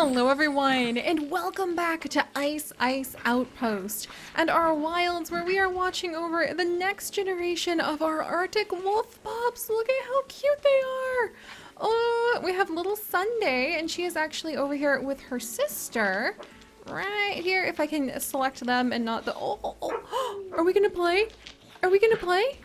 Hello everyone, and welcome back to Ice Ice Outpost and our wilds where we are watching over the next generation of our Arctic wolf pups. Look at how cute they are. Oh, we have little Sunday, and she is actually over here with her sister. Right here, if I can select them and not the... Oh. Are we gonna play? Are we gonna play?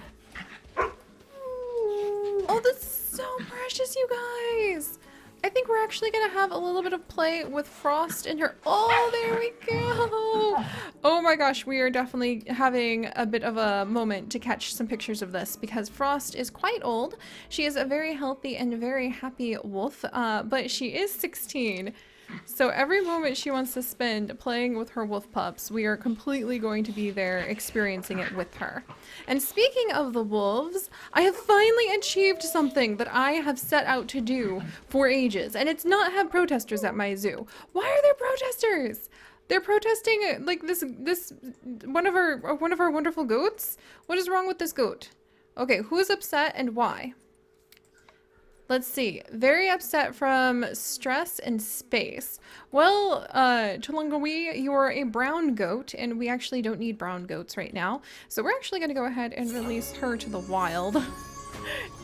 Oh, this is so precious, you guys. I think we're actually gonna have a little bit of play with Frost and her. Oh, there we go. Oh my gosh, we are definitely having a bit of a moment to catch some pictures of this because Frost is quite old. She is a very healthy and very happy wolf, but she is 16. So every moment she wants to spend playing with her wolf pups, we are completely going to be there experiencing it with her. And speaking of the wolves, I have finally achieved something that I have set out to do for ages, and it's not have protesters at my zoo. Why are there protesters? They're protesting like this one of our wonderful goats. What is wrong with this goat? Okay, who's upset and why? Let's see. Very upset from stress and space. Well, Chulungawi, you are a brown goat, and we actually don't need brown goats right now. So we're actually going to go ahead and release her to the wild.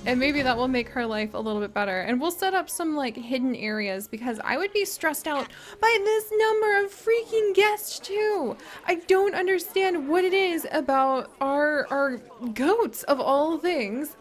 And maybe that will make her life a little bit better. And we'll set up some like hidden areas because I would be stressed out by this number of freaking guests too. I don't understand what it is about our goats of all things,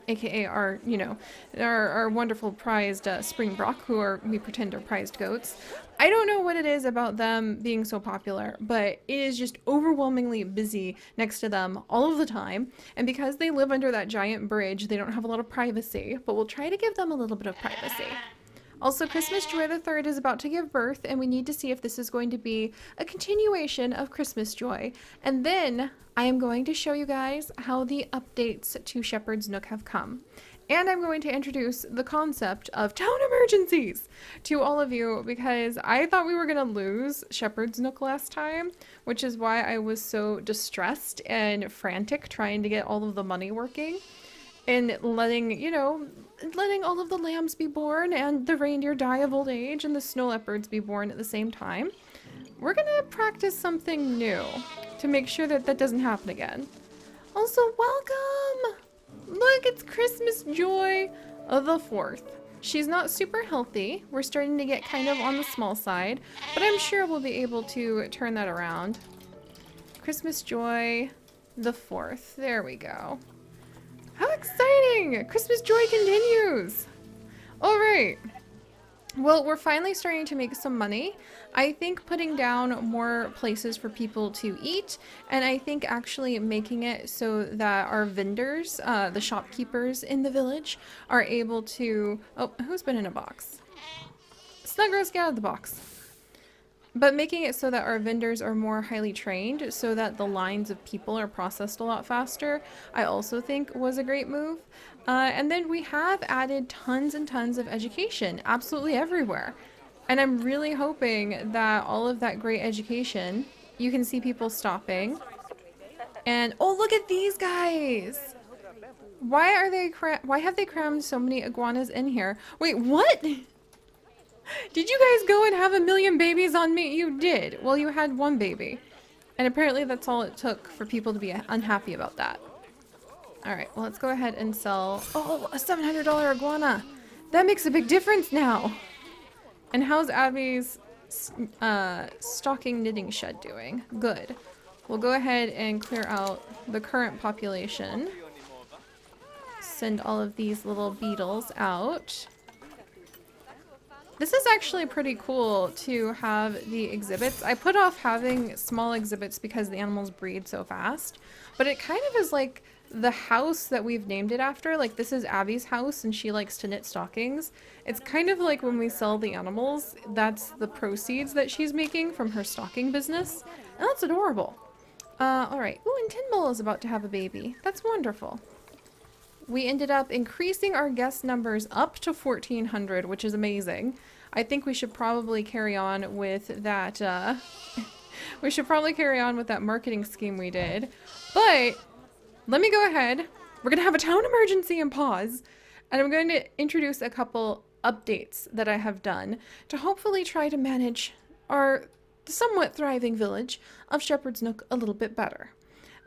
aka our, you know, our wonderful prized Springbok, we pretend are prized goats. I don't know what it is about them being so popular, but it is just overwhelmingly busy next to them all of the time. And because they live under that giant bridge, they don't have a lot of privacy, but we'll try to give them a little bit of privacy. Also, Christmas Joy the Third is about to give birth, and we need to see if this is going to be a continuation of Christmas Joy. And then I am going to show you guys how the updates to Shepherd's Nook have come. And I'm going to introduce the concept of town emergencies to all of you because I thought we were going to lose Shepherd's Nook last time, which is why I was so distressed and frantic trying to get all of the money working and letting, you know, letting all of the lambs be born and the reindeer die of old age and the snow leopards be born at the same time. We're going to practice something new to make sure that that doesn't happen again. Also, welcome! Look, it's Christmas Joy of the 4th. She's not super healthy. We're starting to get kind of on the small side, but I'm sure we'll be able to turn that around. Christmas Joy the 4th. There we go. How exciting! Christmas Joy continues! All right. Well, we're finally starting to make some money. I think putting down more places for people to eat, and I think actually making it so that our vendors, the shopkeepers in the village, are able to... Oh, who's been in a box? Snuggrows, get out of the box. But making it so that our vendors are more highly trained so that the lines of people are processed a lot faster, I also think was a great move. And then we have added tons and tons of education absolutely everywhere. And I'm really hoping that all of that great education, you can see people stopping. And oh, look at these guys! Why have they crammed so many iguanas in here? Wait, what? Did you guys go and have a million babies on me? You did. Well, you had one baby. And apparently that's all it took for people to be unhappy about that. Alright, well, let's go ahead and sell... Oh, a $700 iguana! That makes a big difference now! And how's Abby's stocking knitting shed doing? Good. We'll go ahead and clear out the current population. Send all of these little beetles out. This is actually pretty cool to have the exhibits. I put off having small exhibits because the animals breed so fast, but it kind of is like the house that we've named it after. Like, this is Abby's house and she likes to knit stockings. It's kind of like when we sell the animals, that's the proceeds that she's making from her stocking business. And that's adorable. Alright. Ooh, and Tinbull is about to have a baby. That's wonderful. We ended up increasing our guest numbers up to 1,400, which is amazing. I think we should probably carry on with that, we should probably carry on with that marketing scheme we did. But let me go ahead. We're gonna have a town emergency and pause. And I'm going to introduce a couple updates that I have done to hopefully try to manage our somewhat thriving village of Shepherd's Nook a little bit better.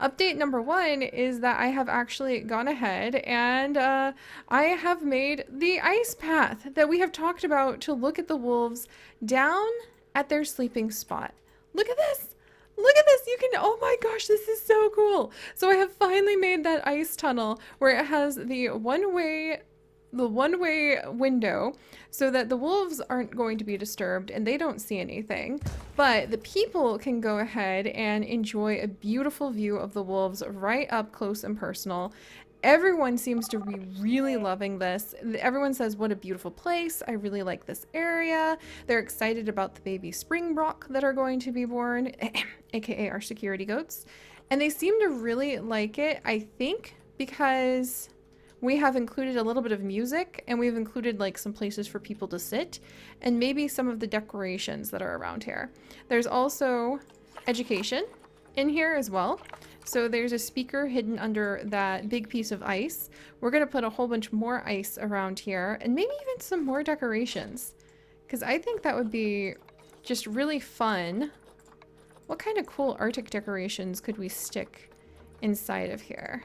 Update number one is that I have actually gone ahead and I have made the ice path that we have talked about to look at the wolves down at their sleeping spot. Look at this! Look at this! You can, oh my gosh, this is so cool! So I have finally made that ice tunnel where it has the one-way window so that the wolves aren't going to be disturbed and they don't see anything, but the people can go ahead and enjoy a beautiful view of the wolves right up close and personal. Everyone seems to be really loving this. Everyone says, what a beautiful place. I really like this area. They're excited about the baby springbok that are going to be born, aka our security goats. And they seem to really like it, I think, because we have included a little bit of music and we've included like some places for people to sit and maybe some of the decorations that are around here. There's also education in here as well. So there's a speaker hidden under that big piece of ice. We're going to put a whole bunch more ice around here and maybe even some more decorations because I think that would be just really fun. What kind of cool Arctic decorations could we stick inside of here?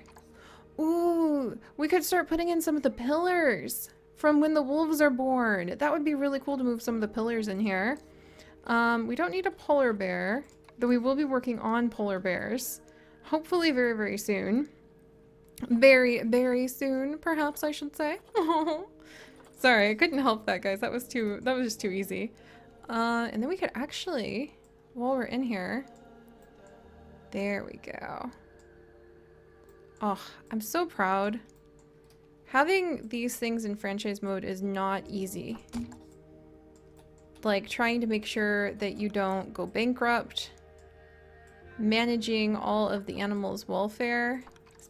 Ooh, we could start putting in some of the pillars from when the wolves are born. That would be really cool to move some of the pillars in here. We don't need a polar bear, though we will be working on polar bears. Hopefully very, very soon. Very, very soon, perhaps I should say. Sorry, I couldn't help that, guys. That was just too easy. And then we could actually, while we're in here, there we go. Oh, I'm so proud. Having these things in franchise mode is not easy. Like trying to make sure that you don't go bankrupt, managing all of the animals' welfare,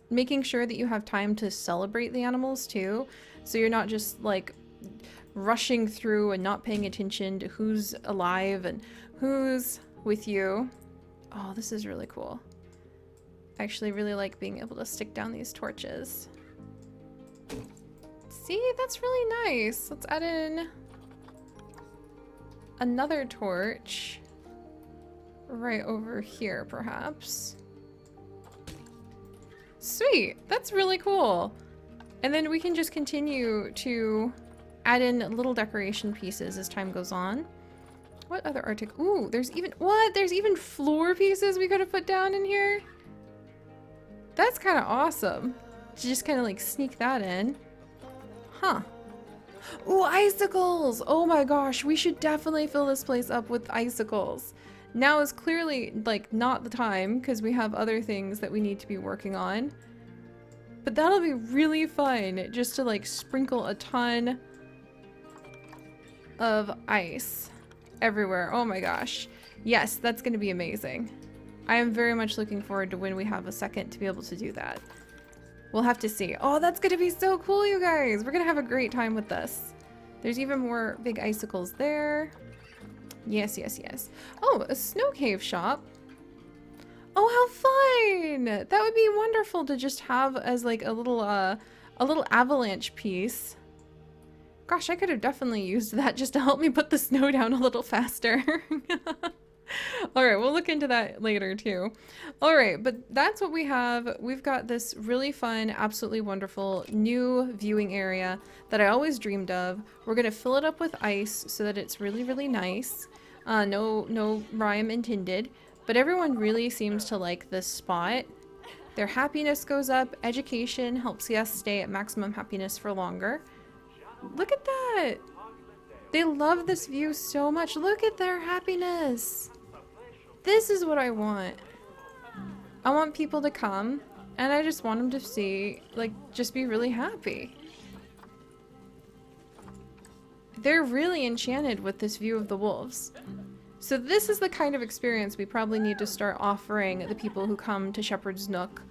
making sure that you have time to celebrate the animals too, so you're not just like rushing through and not paying attention to who's alive and who's with you. Oh, this is really cool. I actually really like being able to stick down these torches. See, that's really nice. Let's add in another torch right over here, perhaps. Sweet, that's really cool. And then we can just continue to add in little decoration pieces as time goes on. What other Arctic? Ooh, there's even, what? There's even floor pieces we could have put down in here? That's kind of awesome. To just kind of like sneak that in. Huh. Ooh, icicles! Oh my gosh, we should definitely fill this place up with icicles. Now is clearly like not the time because we have other things that we need to be working on. But that'll be really fun just to like sprinkle a ton of ice everywhere. Oh my gosh. Yes, that's going to be amazing. I am very much looking forward to when we have a second to be able to do that. We'll have to see. Oh, that's going to be so cool, you guys. We're going to have a great time with this. There's even more big icicles there. Yes, yes, yes. Oh, a snow cave shop. Oh, how fun! That would be wonderful to just have as like a little avalanche piece. Gosh, I could have definitely used that just to help me put the snow down a little faster. Alright, we'll look into that later too. Alright, but that's what we have. We've got this really fun, absolutely wonderful new viewing area that I always dreamed of. We're going to fill it up with ice so that it's really, really nice. No rhyme intended. But everyone really seems to like this spot. Their happiness goes up. Education helps us stay at maximum happiness for longer. Look at that! They love this view so much. Look at their happiness! This is what I want. I want people to come, and I just want them to see, like, just be really happy. They're really enchanted with this view of the wolves. So this is the kind of experience we probably need to start offering the people who come to Shepherd's Nook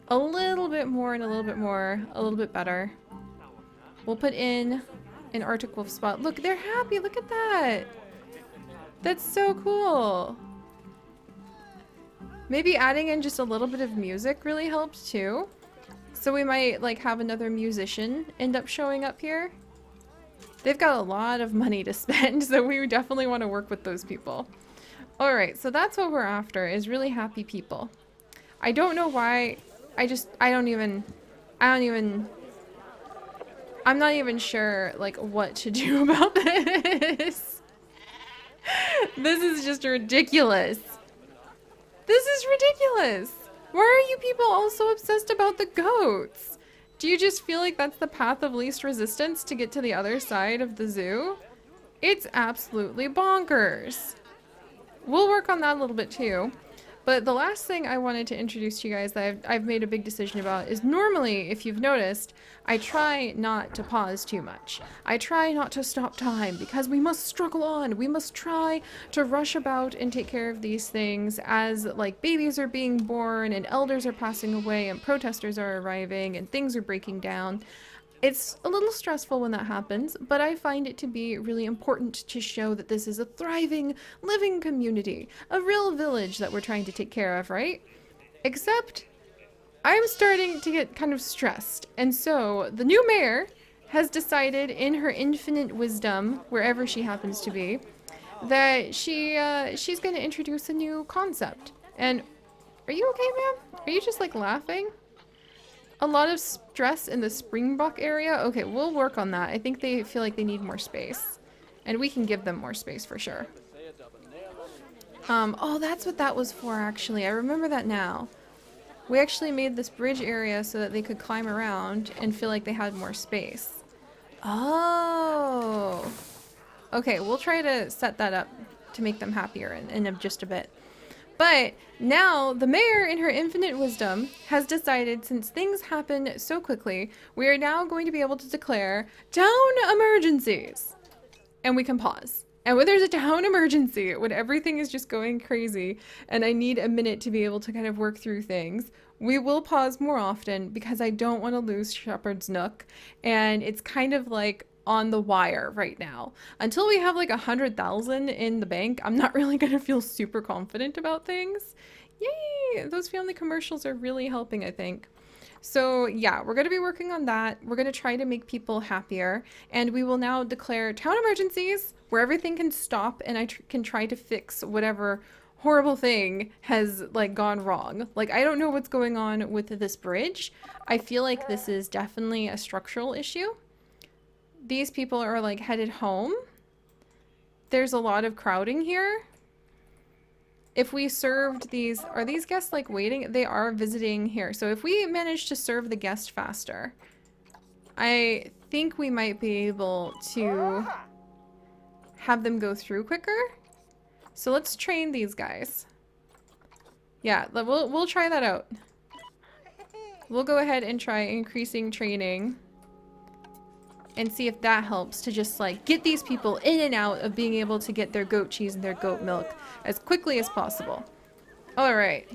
a little bit more and a little bit more, a little bit better. We'll put in an Arctic wolf spot. Look, they're happy. Look at that. That's so cool. Maybe adding in just a little bit of music really helps too. So we might like have another musician end up showing up here. They've got a lot of money to spend, so we definitely want to work with those people. All right, so that's what we're after, is really happy people. I don't know why. I'm not even sure like what to do about this. This is just ridiculous. This is ridiculous. Why are you people all so obsessed about the goats? Do you just feel like that's the path of least resistance to get to the other side of the zoo? It's absolutely bonkers. We'll work on that a little bit too. But the last thing I wanted to introduce to you guys that I've made a big decision about is normally, if you've noticed, I try not to pause too much. I try not to stop time because we must struggle on. We must try to rush about and take care of these things as like babies are being born and elders are passing away and protesters are arriving and things are breaking down. It's a little stressful when that happens, but I find it to be really important to show that this is a thriving, living community, a real village that we're trying to take care of, right? Except, I'm starting to get kind of stressed, and so the new mayor has decided in her infinite wisdom, wherever she happens to be, that she's going to introduce a new concept. And are you okay, ma'am? Are you just like laughing? A lot of stress in the Springbok area? Okay, we'll work on that. I think they feel like they need more space. And we can give them more space for sure. Oh, that's what that was for, actually. I remember that now. We actually made this bridge area so that they could climb around and feel like they had more space. Oh. Okay, we'll try to set that up to make them happier in just a bit. But now the mayor, in her infinite wisdom, has decided, since things happen so quickly, we are now going to be able to declare town emergencies. And we can pause. And when there's a town emergency, when everything is just going crazy, and I need a minute to be able to kind of work through things, we will pause more often because I don't want to lose Shepherd's Nook. And it's kind of like on the wire right now. Until we have like 100,000 in the bank, I'm not really gonna feel super confident about things. Yay! Those family commercials are really helping, I think. So yeah, we're gonna be working on that. We're gonna try to make people happier, and we will now declare town emergencies where everything can stop and I can try to fix whatever horrible thing has like gone wrong. Like, I don't know what's going on with this bridge. I feel like this is definitely a structural issue. These people are like headed home. There's a lot of crowding here. If we served these, are these guests like waiting? They are visiting here. So if we manage to serve the guest faster, I think we might be able to have them go through quicker. So let's train these guys. Yeah, we'll try that out. We'll go ahead and try increasing training and see if that helps to just like get these people in and out of being able to get their goat cheese and their goat milk as quickly as possible. All right.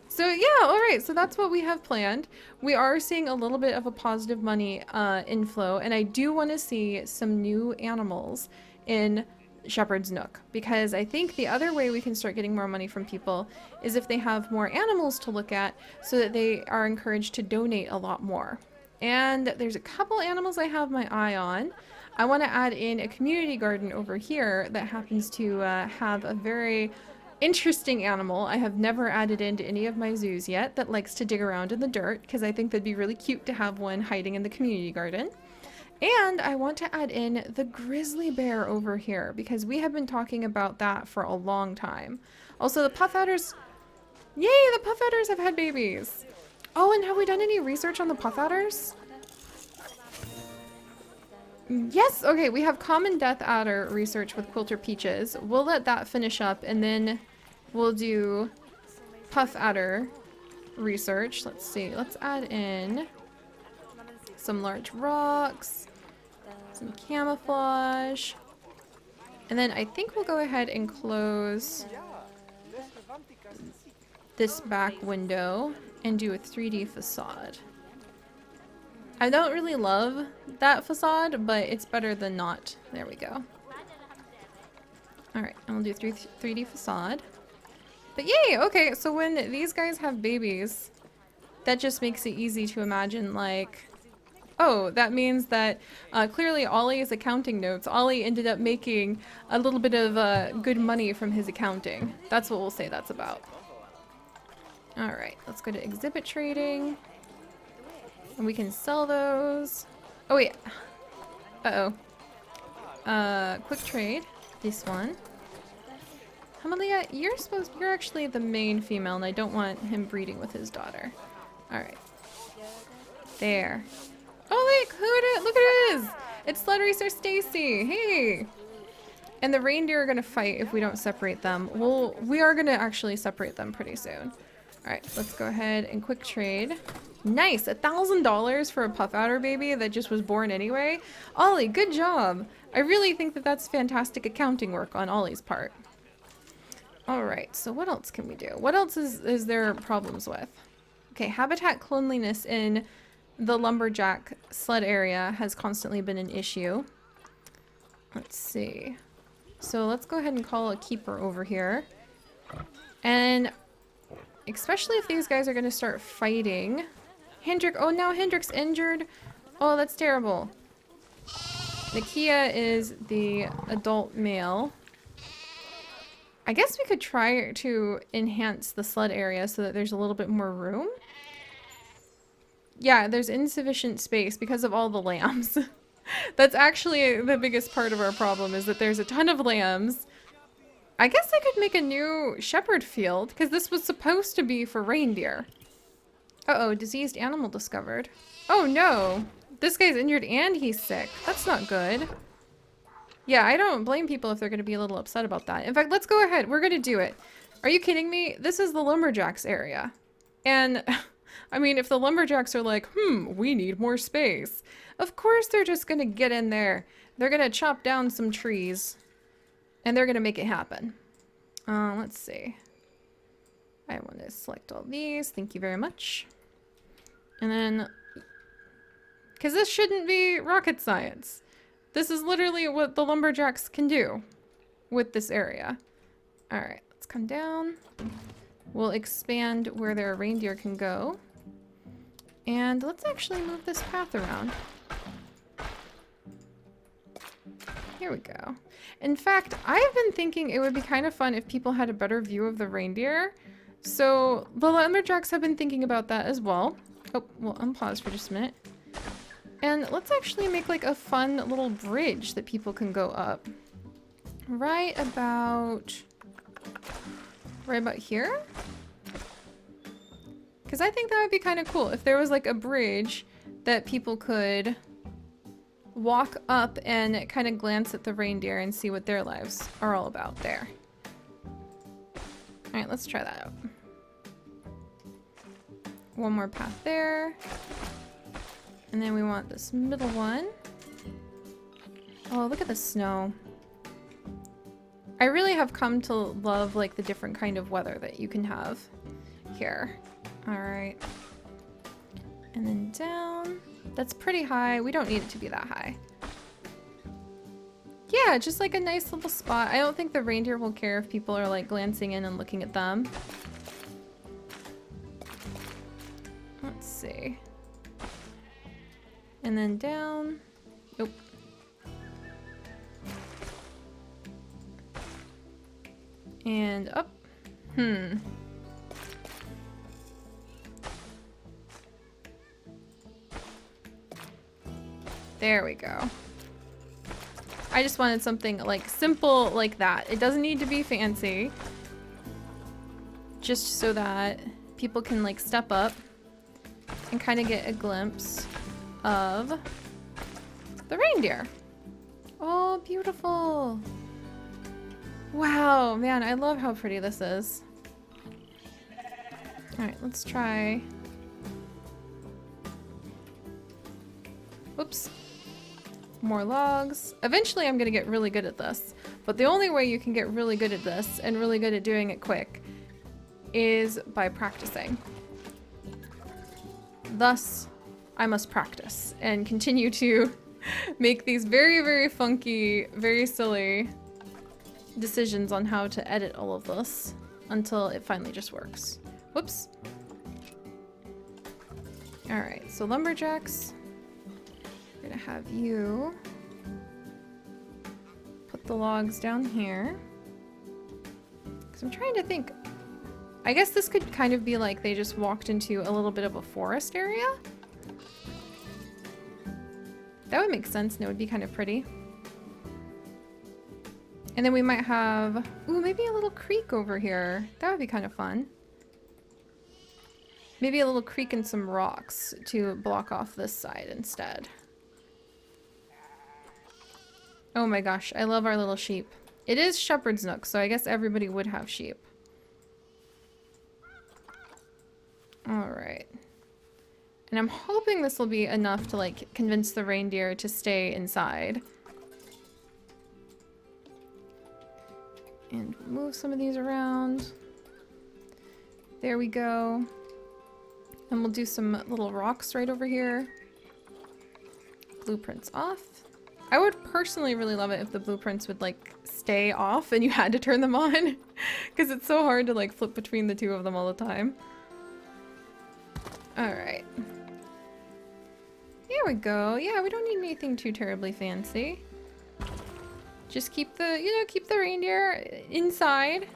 So yeah, all right. So that's what we have planned. We are seeing a little bit of a positive money inflow, and I do want to see some new animals in Shepherd's Nook, because I think the other way we can start getting more money from people is if they have more animals to look at, so that they are encouraged to donate a lot more. And there's a couple animals I have my eye on. I want to add in a community garden over here that happens to have a very interesting animal I have never added into any of my zoos yet, that likes to dig around in the dirt, because I think that'd be really cute to have one hiding in the community garden. And I want to add in the grizzly bear over here, because we have been talking about that for a long time. Also, the puff adders. Yay, the puff adders have had babies. Oh, and have we done any research on the puff adders? Yes, okay, we have common death adder research with Quilter Peaches. We'll let that finish up, and then we'll do puff adder research. Let's see, let's add in some large rocks, some camouflage, and then I think we'll go ahead and close this back window and do a 3D facade. I don't really love that facade, but it's better than not. There we go. Alright, and we'll do 3D facade. But yay! Okay, so when these guys have babies, that just makes it easy to imagine, like, oh, that means that clearly Ollie's accounting notes, Ollie ended up making a little bit of good money from his accounting. That's what we'll say that's about. Alright, let's go to exhibit trading. And we can sell those. Oh wait. Uh-oh. Quick trade. This one. Hamalia, you're actually the main female and I don't want him breeding with his daughter. Alright. There. Oh look at it is! It's Sled Racer Stacy! Hey! And the reindeer are gonna fight if we don't separate them. We are gonna actually separate them pretty soon. Alright, let's go ahead and quick trade. Nice! $1,000 for a puff outer baby that just was born anyway. Ollie, good job! I really think that that's fantastic accounting work on Ollie's part. Alright, so what else can we do? What else is there problems with? Okay, habitat cleanliness in the lumberjack sled area has constantly been an issue. Let's see. So let's go ahead and call a keeper over here. And especially if these guys are going to start fighting. Hendrik, oh now Hendrik's injured. Oh, that's terrible. Nakia is the adult male. I guess we could try to enhance the sled area so that there's a little bit more room. Yeah, there's insufficient space because of all the lambs. That's actually the biggest part of our problem, is that there's a ton of lambs. I guess I could make a new shepherd field, because this was supposed to be for reindeer. Uh-oh, diseased animal discovered. Oh no! This guy's injured and he's sick. That's not good. Yeah, I don't blame people if they're going to be a little upset about that. In fact, let's go ahead. We're going to do it. Are you kidding me? This is the lumberjacks area. And... I mean, if the lumberjacks are like, we need more space. Of course they're just gonna get in there. They're gonna chop down some trees. And they're gonna make it happen. Let's see. I want to select all these. Thank you very much. And then... because this shouldn't be rocket science. This is literally what the lumberjacks can do with this area. Alright, let's come down. We'll expand where their reindeer can go. And let's actually move this path around. Here we go. In fact, I've been thinking it would be kind of fun if people had a better view of the reindeer. So the lumberjacks have been thinking about that as well. Oh, we'll unpause for just a minute. And let's actually make like a fun little bridge that people can go up. Right about here? Because I think that would be kind of cool if there was like a bridge that people could walk up and kind of glance at the reindeer and see what their lives are all about there. Alright, let's try that out. One more path there. And then we want this middle one. Oh, look at the snow. I really have come to love like the different kind of weather that you can have here. Alright. And then down. That's pretty high. We don't need it to be that high. Yeah, just like a nice little spot. I don't think the reindeer will care if people are like glancing in and looking at them. Let's see. And then down. Nope. And up. There we go. I just wanted something like simple like that. It doesn't need to be fancy. Just so that people can like step up and kind of get a glimpse of the reindeer. Oh, beautiful. Wow, man, I love how pretty this is. Alright, let's try. Whoops. More logs. Eventually I'm gonna get really good at this, but the only way you can get really good at this and really good at doing it quick is by practicing. Thus, I must practice and continue to make these very, very funky, very silly decisions on how to edit all of this until it finally just works. Whoops. Alright, so lumberjacks. We're gonna have you put the logs down here. Because I'm trying to think. I guess this could kind of be like they just walked into a little bit of a forest area. That would make sense and it would be kind of pretty. And then we might have, ooh, maybe a little creek over here. That would be kind of fun. Maybe a little creek and some rocks to block off this side instead. Oh my gosh, I love our little sheep. It is Shepherd's Nook, so I guess everybody would have sheep. Alright. And I'm hoping this will be enough to like convince the reindeer to stay inside. And move some of these around. There we go. And we'll do some little rocks right over here. Blueprints off. I would personally really love it if the blueprints would like stay off and you had to turn them on. Because it's so hard to like flip between the two of them all the time. Alright. There we go. Yeah, we don't need anything too terribly fancy. Just keep the, you know, keep the reindeer inside.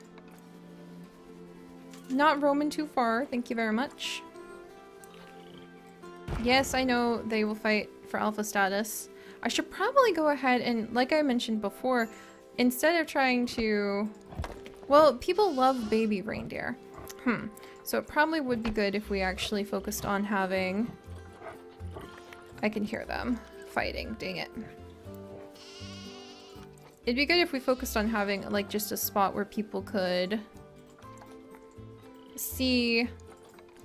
Not roaming too far. Thank you very much. Yes, I know they will fight for alpha status. I should probably go ahead and, like I mentioned before, instead of trying to... Well, people love baby reindeer. So it probably would be good if we actually focused on having... I can hear them fighting. Dang it. It'd be good if we focused on having, like, just a spot where people could see...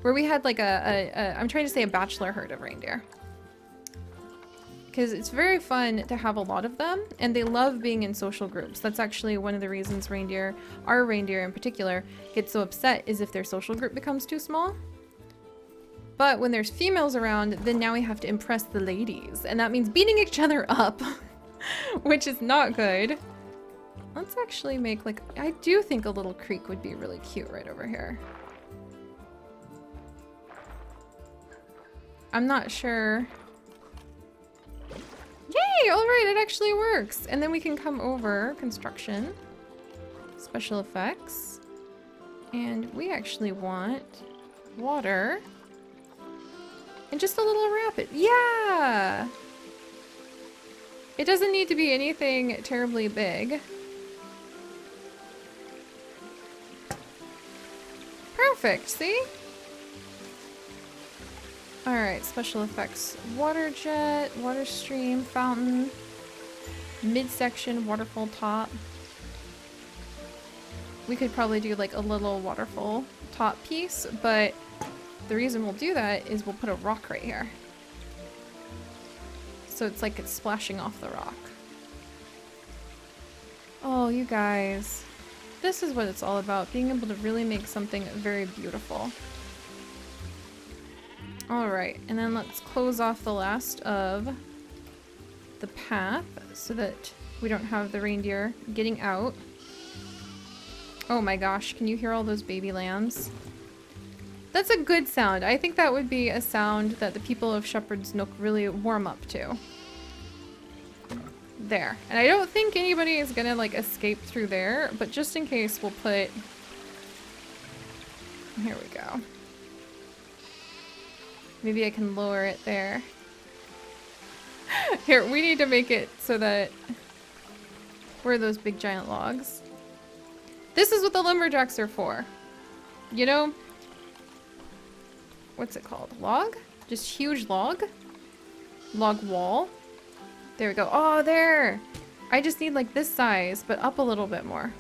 Where we had, like, I'm trying to say a bachelor herd of reindeer. Because it's very fun to have a lot of them, and they love being in social groups. That's actually one of the reasons reindeer, our reindeer in particular, get so upset is if their social group becomes too small. But when there's females around, then now we have to impress the ladies. And that means beating each other up, which is not good. Let's actually make, like, I do think a little creek would be really cute right over here. I'm not sure. Yay! Alright, it actually works. And then we can come over, construction, special effects. And we actually want water. And just a little rapid. Yeah! It doesn't need to be anything terribly big. Perfect, see? Alright, special effects. Water jet, water stream, fountain, midsection, waterfall top. We could probably do like a little waterfall top piece, but the reason we'll do that is we'll put a rock right here. So it's like it's splashing off the rock. Oh, you guys. This is what it's all about, being able to really make something very beautiful. Alright, and then let's close off the last of the path so that we don't have the reindeer getting out. Oh my gosh, can you hear all those baby lambs? That's a good sound. I think that would be a sound that the people of Shepherd's Nook really warm up to. There. And I don't think anybody is gonna like escape through there, but just in case we'll put... Here we go. Maybe I can lower it there. Here, we need to make it so that... Where are those big giant logs? This is what the lumberjacks are for. You know? What's it called? Log? Just huge log? Log wall? There we go. Oh, there! I just need like this size, but up a little bit more.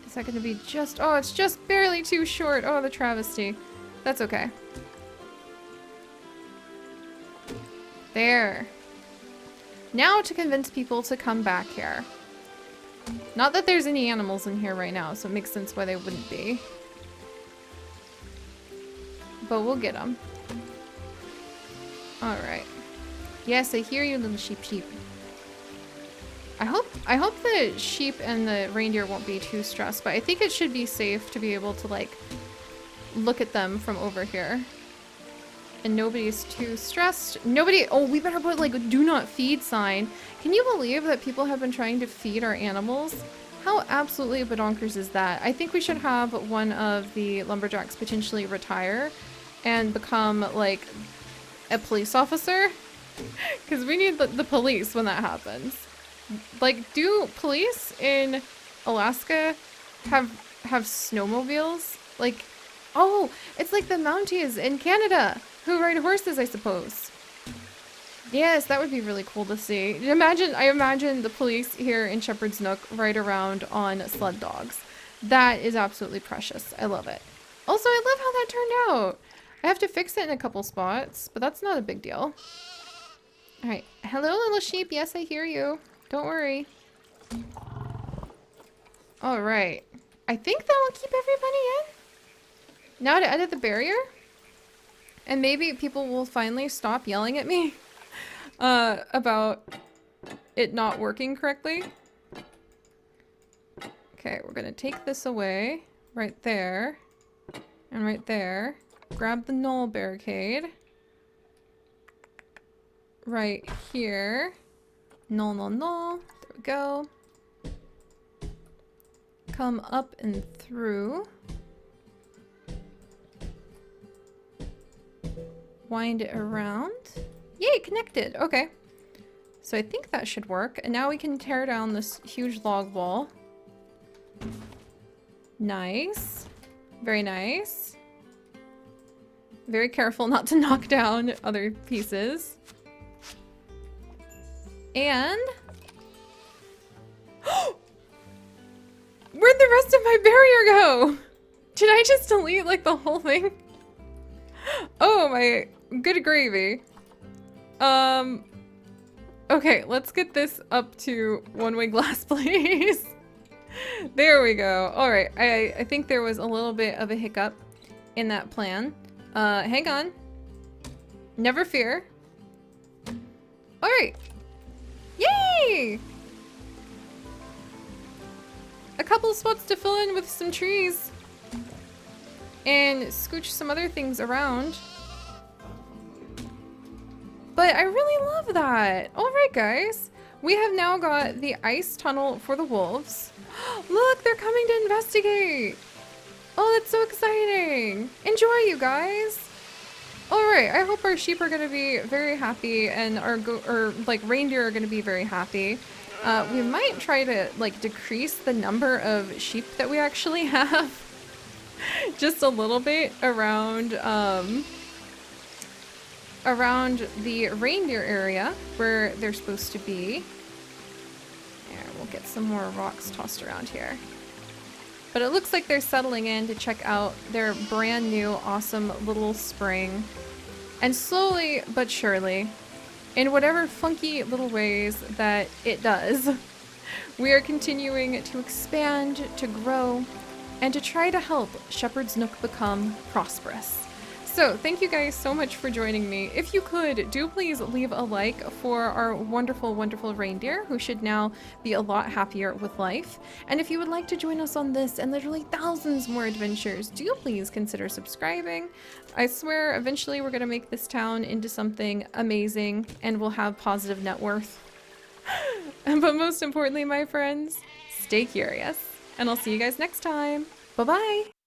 Is that gonna be just... Oh, it's just barely too short. Oh, the travesty. That's okay. There. Now to convince people to come back here. Not that there's any animals in here right now, so it makes sense why they wouldn't be. But we'll get them. Alright. Yes, I hear you, little sheep. I hope the sheep and the reindeer won't be too stressed, but I think it should be safe to be able to like look at them from over here. And nobody's too stressed. Nobody, oh, we better put like a do not feed sign. Can you believe that people have been trying to feed our animals? How absolutely badonkers is that? I think we should have one of the lumberjacks potentially retire and become like a police officer. Because we need the police when that happens. Like, do police in Alaska have snowmobiles? Like, oh, it's like the Mounties in Canada who ride horses, I suppose. Yes, that would be really cool to see. I imagine the police here in Shepherd's Nook ride around on sled dogs. That is absolutely precious. I love it. Also, I love how that turned out. I have to fix it in a couple spots, but that's not a big deal. All right. Hello, little sheep. Yes, I hear you. Don't worry. All right. I think that will keep everybody in. Now to edit the barrier. And maybe people will finally stop yelling at me about it not working correctly. Okay, we're gonna take this away. Right there. And right there. Grab the null barricade. Right here. Null, null, null. There we go. Come up and through. Wind it around. Yay, connected. Okay. So I think that should work. And now we can tear down this huge log wall. Nice. Very nice. Very careful not to knock down other pieces. And... where'd the rest of my barrier go? Did I just delete like the whole thing? Oh my good gravy. Okay, let's get this up to one-way glass, please. There we go. All right, I think there was a little bit of a hiccup in that plan. Hang on. Never fear. All right. Yay! A couple of spots to fill in with some trees. And scooch some other things around. But I really love that. All right, guys. We have now got the ice tunnel for the wolves. Look, they're coming to investigate. Oh, that's so exciting. Enjoy, you guys. All right, I hope our sheep are going to be very happy and our reindeer are going to be very happy. We might try to like decrease the number of sheep that we actually have just a little bit around around the reindeer area where they're supposed to be. There, we'll get some more rocks tossed around here. But it looks like they're settling in to check out their brand new awesome little spring. And slowly but surely, in whatever funky little ways that it does, we are continuing to expand, to grow, and to try to help Shepherd's Nook become prosperous. So thank you guys so much for joining me. If you could, do please leave a like for our wonderful, wonderful reindeer who should now be a lot happier with life. And if you would like to join us on this and literally thousands more adventures, do please consider subscribing. I swear eventually we're going to make this town into something amazing and we'll have positive net worth. But most importantly, my friends, stay curious. And I'll see you guys next time. Bye-bye.